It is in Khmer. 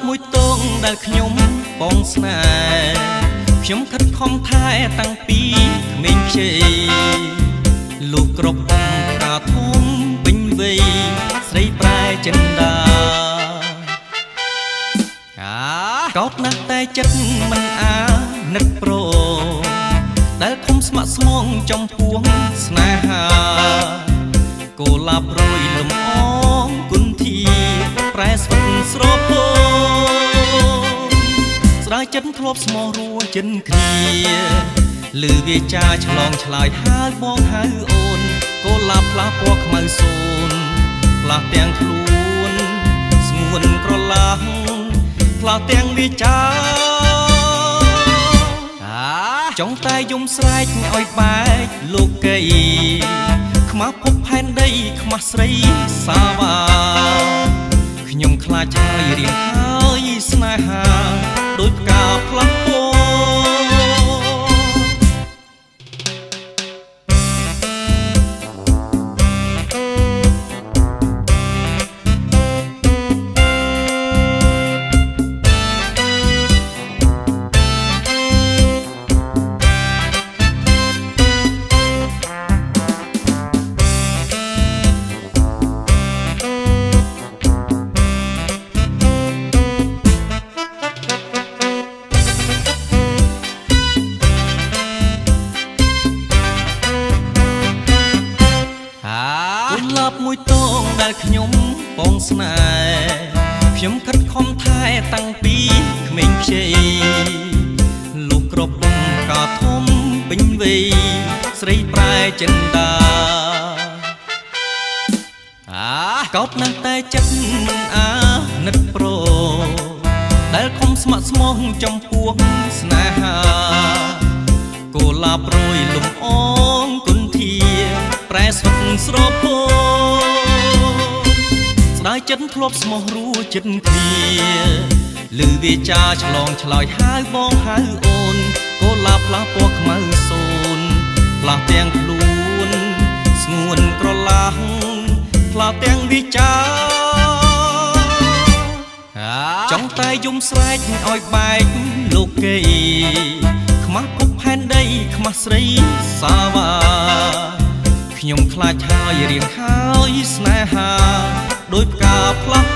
មួយតងដែលខ្ញុំបងស្នេហ៍ខ្ញុំខិតខំថែតាំងពីក្មេងខ្ចីលុះគ្រប់កាធំពេញវ័យស្រីប្រែចិន្តាកោតណាស់តែចិត្តមិនអាណិតប្រដែលខំស្ម័គ្រស្មងចំពោះស្នេហាកុលាបរយលំអងគុន្ធាប្រែស្វិតស្រពោស្ដាយចិត្តធ្លាប់ស្មោះរួចិនគ្នាលឺវាចាឆ្លងឆ្លើយហើយបងហៅអូនកុលាបផ្លាស់ពណ៌ខ្មៅសូនផ្លាស់ទាំងខ្លួនស្ងួនក្រឡាស់ផ្លាស់ទាំងវាចាចង់តែយំស្រែកឲ្យបែកលោកីខ្មាស់ភពផែនដីខ្មាស់ស្រីសាវាខ្ញុំខ្លាចហើយរៀងហើយស្នេហាដូចផ្កាផ្លាស់ពណ៌មួយតងដែលខ្ញុំបងស្នេហ៍ខ្ញុំខិតខំថែតាំងពីក្មេងខ្ចីលុះគ្រប់កាធំពេញវ័យស្រីប្រែចិន្តាកោតណាស់តែចិត្តមិនអាណិតប្រដែលខំស្ម័គ្រស្មងចំពោះស្នេហាកុលាបរយលំអងគុន្ធាប្រែស្វិតស្រពោស្ដាយចិត្តធ្លាប់ស្មោះរួចិត្តគ្នាលឺវាចាឆ្លងឆ្លើយហើយបងហៅអូនកុលាបផ្លាស់ពណ៌ខ្មៅសូនផ្លាស់ទាំងខ្លួនស្ងួនក្រឡាស់ផ្លាស់ទាំងវាចាចង់តែយំស្រែកឲ្យបែកលោកីខ្មាស់ភពផែនដីខ្មាស់ស្រីសាវាខ្ញុំខ្លាចហើយរៀងហើយស្នេហាដោយផ្កាផ្លាស់